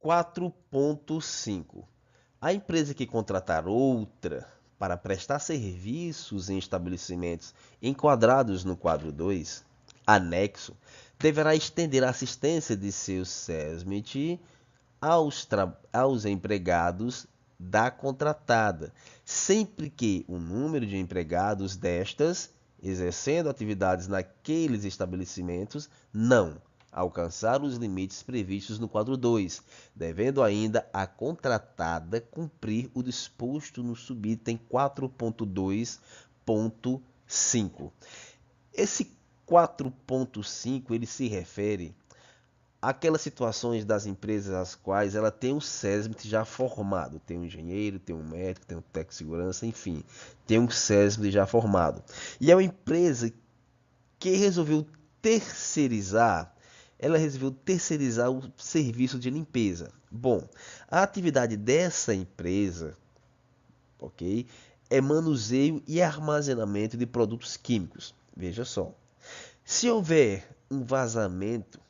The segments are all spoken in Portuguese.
4.5. A empresa que contratar outra para prestar serviços em estabelecimentos enquadrados no quadro 2, anexo, deverá estender a assistência de seu SESMIT aos empregados da contratada, sempre que o número de empregados destas exercendo atividades naqueles estabelecimentos não alcançar os limites previstos no quadro 2, devendo ainda a contratada cumprir o disposto no subitem 4.2.5. Esse 4.5 ele se refere aquelas situações das empresas as quais ela tem um SESMIT já formado, tem um engenheiro, tem um médico, tem um técnico de segurança, enfim, tem um SESMIT já formado. E é uma empresa que resolveu terceirizar, ela resolveu terceirizar o serviço de limpeza. Bom, a atividade dessa empresa, ok, é manuseio e armazenamento de produtos químicos. Veja só, se houver um vazamento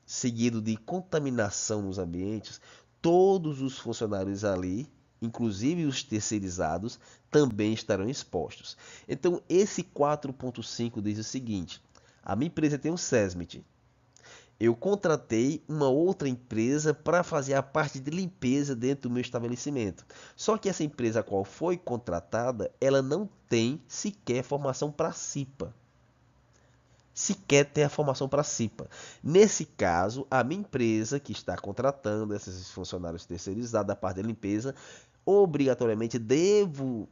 seguido de contaminação nos ambientes, todos os funcionários ali, inclusive os terceirizados, também estarão expostos. Então, esse 4.5 diz o seguinte: a minha empresa tem um SESMIT. Eu contratei uma outra empresa para fazer a parte de limpeza dentro do meu estabelecimento. Só que essa empresa a qual foi contratada, ela não tem sequer formação para CIPA, sequer ter a formação para CIPA. Nesse caso, a minha empresa que está contratando esses funcionários terceirizados da parte de limpeza, obrigatoriamente devo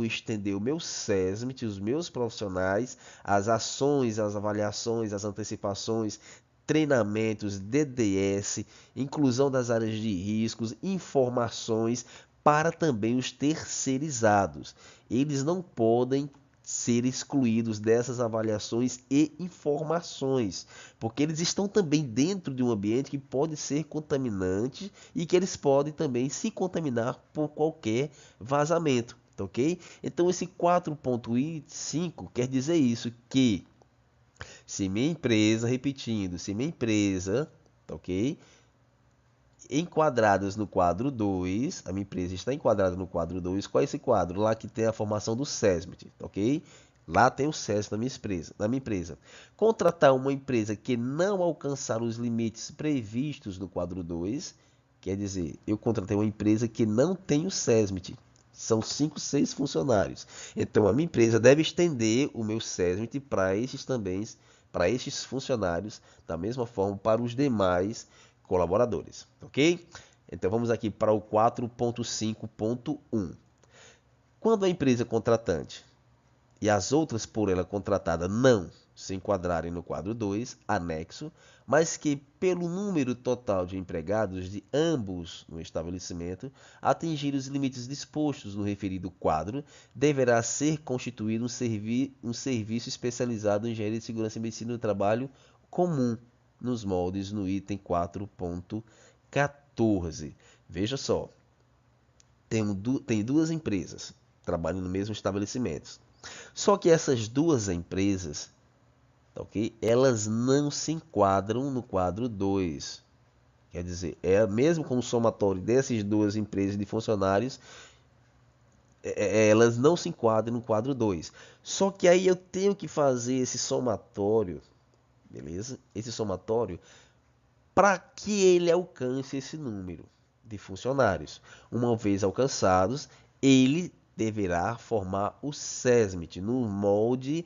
estender o meu SESMIT, os meus profissionais, as ações, as avaliações, as antecipações, treinamentos, DDS, inclusão das áreas de riscos, informações para também os terceirizados. Eles não podem ser excluídos dessas avaliações e informações, porque eles estão também dentro de um ambiente que pode ser contaminante e que eles podem também se contaminar por qualquer vazamento, tá ok? Então esse 4.5 quer dizer isso, que se minha empresa, repetindo, se minha empresa, tá ok? Enquadradas no quadro 2, a minha empresa está enquadrada no quadro 2. Qual é esse quadro? Lá que tem a formação do SESMIT, ok? Lá tem o SESMIT na minha empresa. Contratar uma empresa que não alcançar os limites previstos no quadro 2, quer dizer, eu contratei uma empresa que não tem o SESMIT. São 5, 6 funcionários. Então a minha empresa deve estender o meu SESMIT para esses também, para estes funcionários, da mesma forma para os demais colaboradores, ok? Então vamos aqui para o 4.5.1. Quando a empresa contratante e as outras por ela contratada não se enquadrarem no quadro 2, anexo, mas que pelo número total de empregados de ambos no estabelecimento atingir os limites dispostos no referido quadro, deverá ser constituído um serviço especializado em engenharia de segurança e medicina do trabalho comum, nos moldes no item 4.14. Veja só, tem duas empresas trabalhando no mesmo estabelecimento. Só que essas duas empresas, ok? Elas não se enquadram no quadro 2. Quer dizer, mesmo com o somatório dessas duas empresas de funcionários, elas não se enquadram no quadro 2. Só que aí eu tenho que fazer esse somatório, beleza? Esse somatório para que ele alcance esse número de funcionários. Uma vez alcançados, ele deverá formar o SESMIT no molde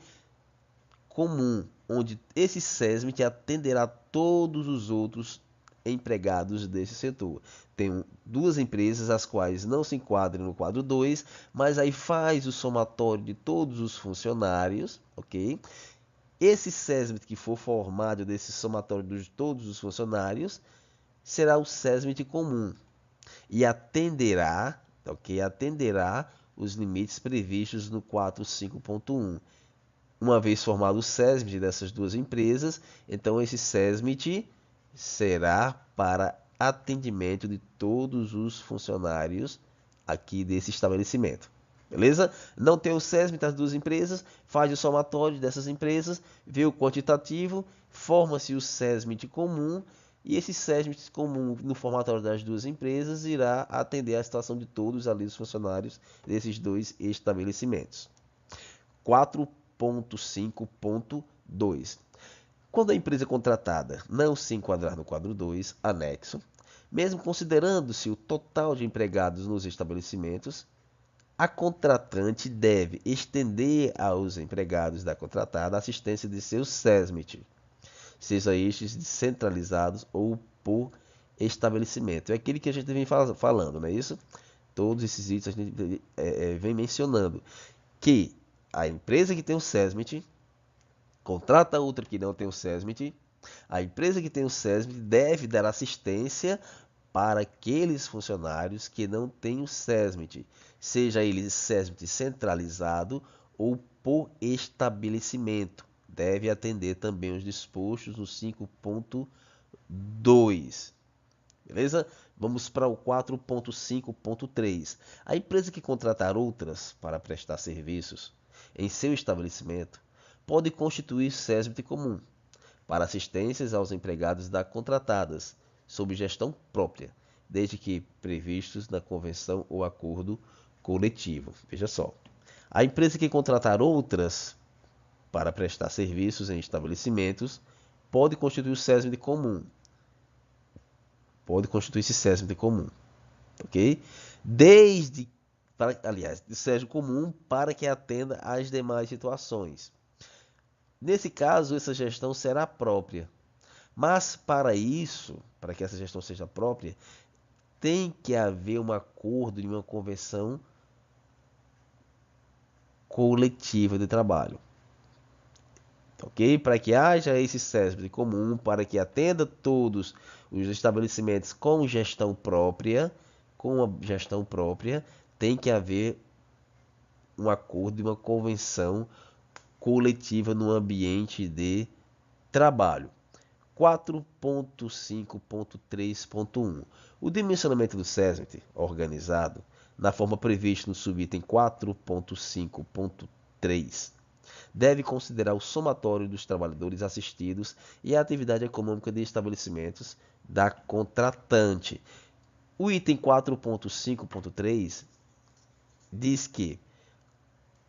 comum, onde esse SESMIT atenderá todos os outros empregados desse setor. Tem duas empresas as quais não se enquadram no quadro 2, mas aí faz o somatório de todos os funcionários, ok? Esse SESMIT que for formado desse somatório de todos os funcionários será o SESMIT comum e atenderá, ok? Atenderá os limites previstos no 4.5.1. Uma vez formado o SESMIT dessas duas empresas, então esse SESMIT será para atendimento de todos os funcionários aqui desse estabelecimento. Beleza? Não tem o SESMIT das duas empresas, faz o somatório dessas empresas, vê o quantitativo, forma-se o SESMIT comum E esse SESMIT comum no formatório das duas empresas irá atender à situação de todos ali os funcionários desses dois estabelecimentos. 4.5.2. Quando a empresa contratada não se enquadrar no quadro 2, anexo, mesmo considerando-se o total de empregados nos estabelecimentos, a contratante deve estender aos empregados da contratada a assistência de seu SESMIT, seja estes descentralizados ou por estabelecimento. É aquele que a gente vem falando, não é isso? Todos esses itens a gente vem mencionando que a empresa que tem o SESMIT contrata outra que não tem o SESMIT. A empresa que tem o SESMIT deve dar assistência para aqueles funcionários que não têm o SESMIT, seja ele SESMIT centralizado ou por estabelecimento. Deve atender também os dispostos no 5.2. Beleza? Vamos para o 4.5.3. A empresa que contratar outras para prestar serviços em seu estabelecimento pode constituir SESMIT comum para assistências aos empregados da contratadas, sob gestão própria, desde que previstos na convenção ou acordo coletivo. Veja só. A empresa que contratar outras para prestar serviços em estabelecimentos pode constituir o SESMIT comum. Pode constituir esse SESMIT comum. Ok? Aliás, de SESMIT comum para que atenda às demais situações. Nesse caso, essa gestão será própria. Mas para isso, para que essa gestão seja própria, tem que haver um acordo e uma convenção coletiva de trabalho. Ok? Para que haja esse SESMIT comum, para que atenda todos os estabelecimentos com gestão própria, tem que haver um acordo e uma convenção coletiva no ambiente de trabalho. 4.5.3.1. O dimensionamento do SESMIT organizado na forma prevista no subitem 4.5.3 deve considerar o somatório dos trabalhadores assistidos e a atividade econômica de estabelecimentos da contratante. O item 4.5.3 diz que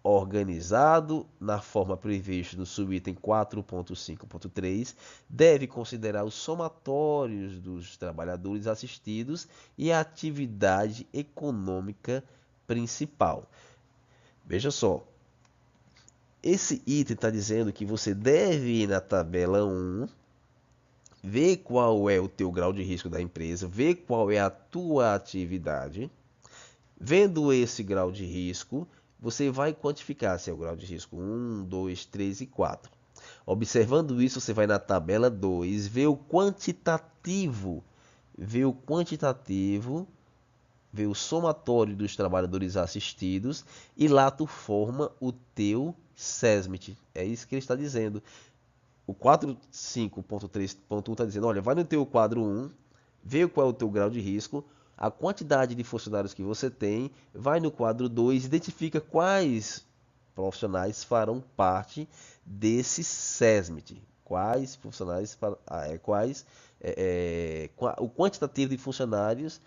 organizado na forma prevista no subitem 4.5.3, deve considerar os somatórios dos trabalhadores assistidos e a atividade econômica principal. Veja só, esse item está dizendo que você deve ir na tabela 1, ver qual é o teu grau de risco da empresa, ver qual é a tua atividade. Vendo esse grau de risco, você vai quantificar se é o grau de risco 1, 2, 3 e 4. Observando isso, você vai na tabela 2, vê o quantitativo, vê o somatório dos trabalhadores assistidos e lá tu forma o teu SESMIT. É isso que ele está dizendo. O 4.5.3.1 está dizendo, olha, vai no teu quadro 1, vê qual é o teu grau de risco, a quantidade de funcionários que você tem, vai no quadro 2, identifica quais profissionais farão parte desse SESMIT. Quais funcionários, o quantitativo de funcionários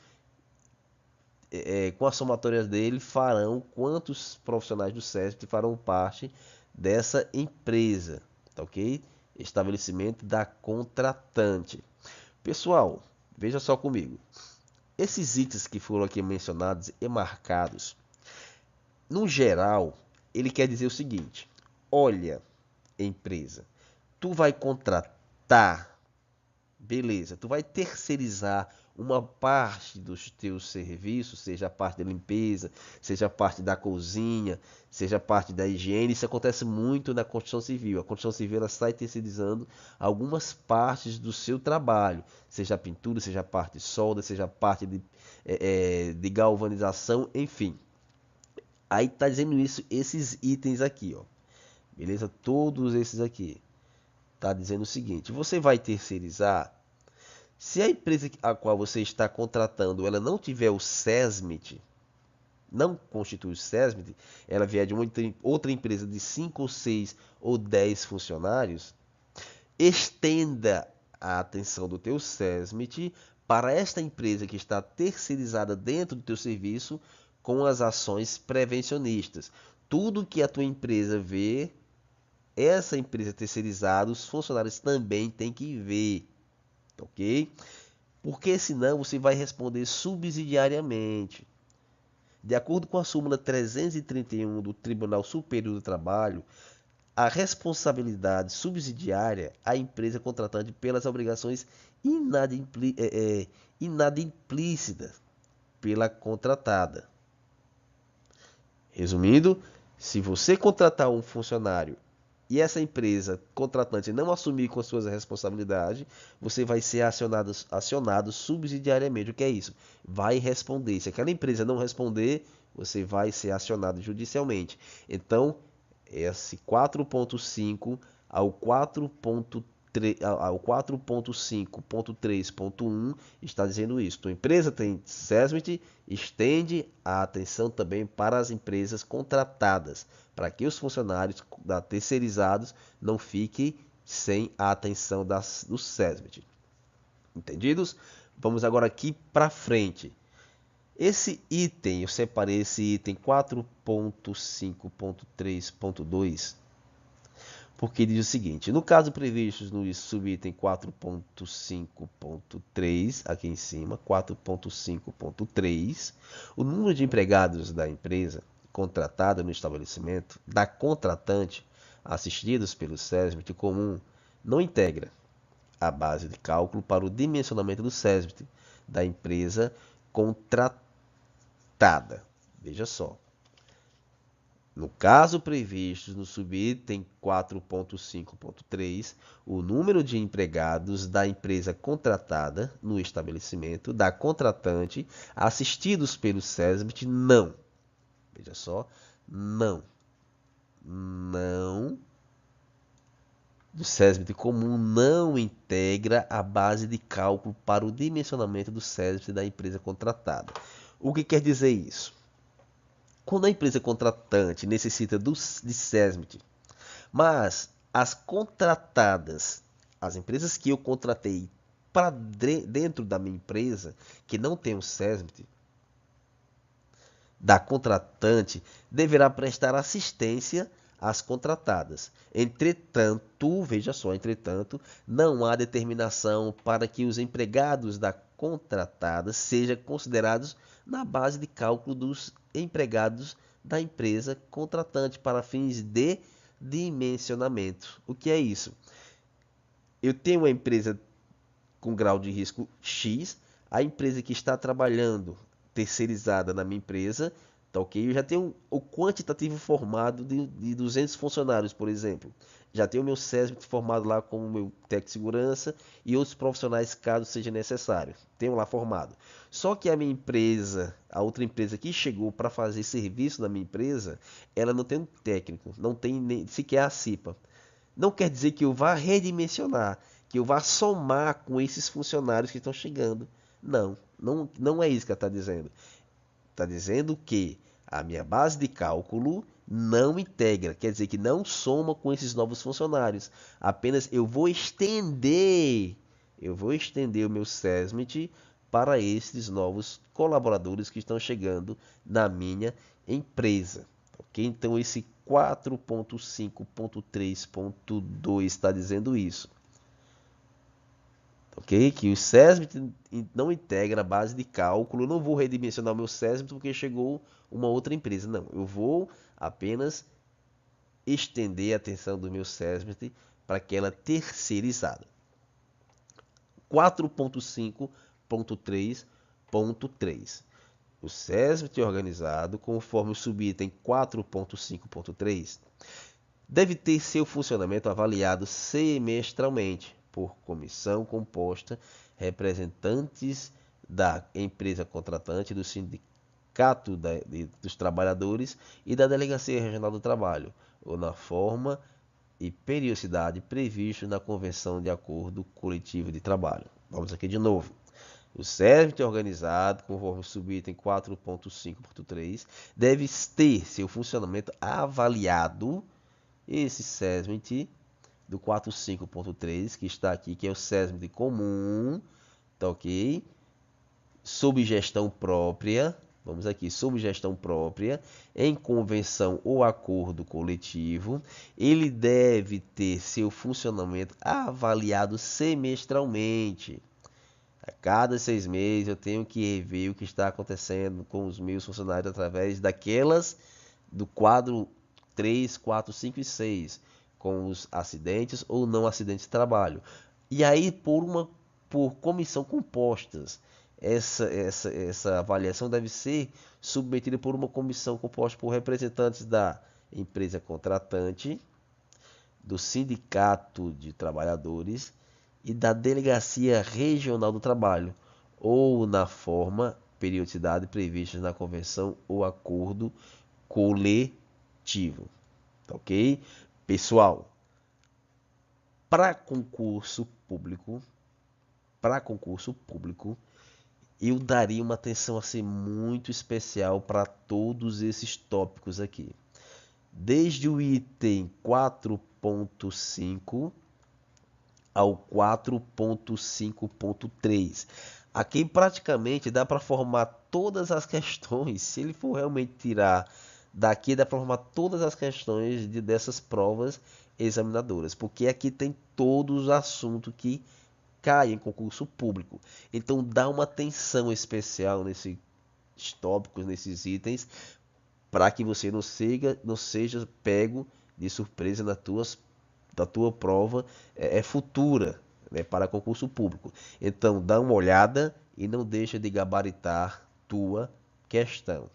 com as somatórias dele farão quantos profissionais do SESMIT farão parte dessa empresa, tá ok? Estabelecimento da contratante. Pessoal, veja só comigo. Esses itens que foram aqui mencionados e marcados, no geral, ele quer dizer o seguinte: olha, empresa, tu vai contratar, beleza, tu vai terceirizar uma parte dos teus serviços, seja a parte da limpeza, seja a parte da cozinha, seja a parte da higiene. Isso acontece muito na construção civil. A construção civil ela sai terceirizando algumas partes do seu trabalho, seja a pintura, seja a parte de solda, seja a parte de galvanização, enfim. Aí tá dizendo isso, esses itens aqui, ó. Beleza? Todos esses aqui. Tá dizendo o seguinte: você vai terceirizar. Se a empresa a qual você está contratando, ela não tiver o SESMIT, não constitui o SESMIT, ela vier de uma outra empresa de 5 ou 6 ou 10 funcionários, estenda a atenção do teu SESMIT para esta empresa que está terceirizada dentro do teu serviço com as ações prevencionistas. Tudo que a tua empresa vê, essa empresa terceirizada, os funcionários também têm que ver, ok? Porque senão você vai responder subsidiariamente. De acordo com a súmula 331 do Tribunal Superior do Trabalho, a responsabilidade subsidiária à empresa contratante pelas obrigações inadimplícitas pela contratada. Resumindo, se você contratar um funcionário e essa empresa contratante não assumir com as suas responsabilidades, você vai ser acionado subsidiariamente. O que é isso? Vai responder. Se aquela empresa não responder, você vai ser acionado judicialmente. Então, esse 4.5 ao 4.5.3.1 está dizendo isso. Tua empresa tem SESMIT, estende a atenção também para as empresas contratadas, para que os funcionários terceirizados não fiquem sem a atenção do SESMIT. Entendidos? Vamos agora aqui para frente. Esse item, eu separei esse item 4.5.3.2, porque diz o seguinte: no caso previsto no subitem 4.5.3, aqui em cima, 4.5.3, o número de empregados da empresa contratada no estabelecimento, da contratante, assistidos pelo SESMIT comum, não integra a base de cálculo para o dimensionamento do SESMIT da empresa contratada. Veja só. No caso previsto no subitem 4.5.3, o número de empregados da empresa contratada no estabelecimento da contratante assistidos pelo SESMIT não. Veja só, não. Do SESMIT comum não integra a base de cálculo para o dimensionamento do SESMIT da empresa contratada. O que quer dizer isso? Quando a empresa contratante necessita de SESMIT, mas as contratadas, as empresas que eu contratei para dentro da minha empresa, que não tem o SESMIT, da contratante, deverá prestar assistência às contratadas. Entretanto, veja só, não há determinação para que os empregados da contratada sejam considerados na base de cálculo dos empregados da empresa contratante para fins de dimensionamento. O que é isso? Eu tenho uma empresa com grau de risco X, a empresa que está trabalhando terceirizada na minha empresa, tá ok? Eu já tenho o quantitativo formado de 200 funcionários, por exemplo. Já tenho o meu SESMIT formado lá com o meu técnico de segurança e outros profissionais, caso seja necessário. Tenho lá formado. Só que a minha empresa, a outra empresa que chegou para fazer serviço na minha empresa, ela não tem um técnico, não tem nem sequer a CIPA. Não quer dizer que eu vá redimensionar, que eu vá somar com esses funcionários que estão chegando. Não é isso que ela está dizendo. Está dizendo que a minha base de cálculo não integra, quer dizer que não soma com esses novos funcionários. Apenas eu vou estender o meu SESMIT para esses novos colaboradores que estão chegando na minha empresa. Ok? Então esse 4.5.3.2 está dizendo isso. Ok? Que o SESMIT não integra a base de cálculo. Eu não vou redimensionar o meu SESMIT porque chegou uma outra empresa. Não, eu vou apenas estender a atenção do meu SESMIT para aquela terceirizada. 4.5.3.3. O SESMIT organizado, conforme o subitem 4.5.3, deve ter seu funcionamento avaliado semestralmente por comissão composta representantes da empresa contratante, do sindicato dos trabalhadores e da Delegacia Regional do Trabalho, ou na forma e periodicidade previsto na Convenção de Acordo Coletivo de Trabalho. Vamos aqui de novo. O SESMIT organizado, conforme o subitem 4.5.3, deve ter seu funcionamento avaliado. Esse SESMIT do 45.3, que está aqui, que é o SESMIT comum, tá ok? Sob gestão própria, vamos aqui, sob gestão própria, em convenção ou acordo coletivo, ele deve ter seu funcionamento avaliado semestralmente. A cada 6 meses eu tenho que rever o que está acontecendo com os meus funcionários através daquelas do quadro 3, 4, 5 e 6, com os acidentes ou não acidentes de trabalho. E aí por comissão compostas. Essa avaliação deve ser submetida por uma comissão composta por representantes da empresa contratante, do sindicato de trabalhadores e da delegacia regional do trabalho, ou na forma, periodicidade previstas na convenção ou acordo coletivo. Tá ok? Pessoal, para concurso público, eu daria uma atenção assim muito especial para todos esses tópicos aqui. Desde o item 4.5 ao 4.5.3. Aqui praticamente dá para formar todas as questões. Se ele for realmente tirar daqui, dá para formar todas as questões dessas provas examinadoras. Porque aqui tem todos os assuntos que caem em concurso público. Então dá uma atenção especial nesses tópicos, nesses itens, para que você não seja pego de surpresa da tua prova futura, né, para concurso público. Então dá uma olhada e não deixa de gabaritar tua questão.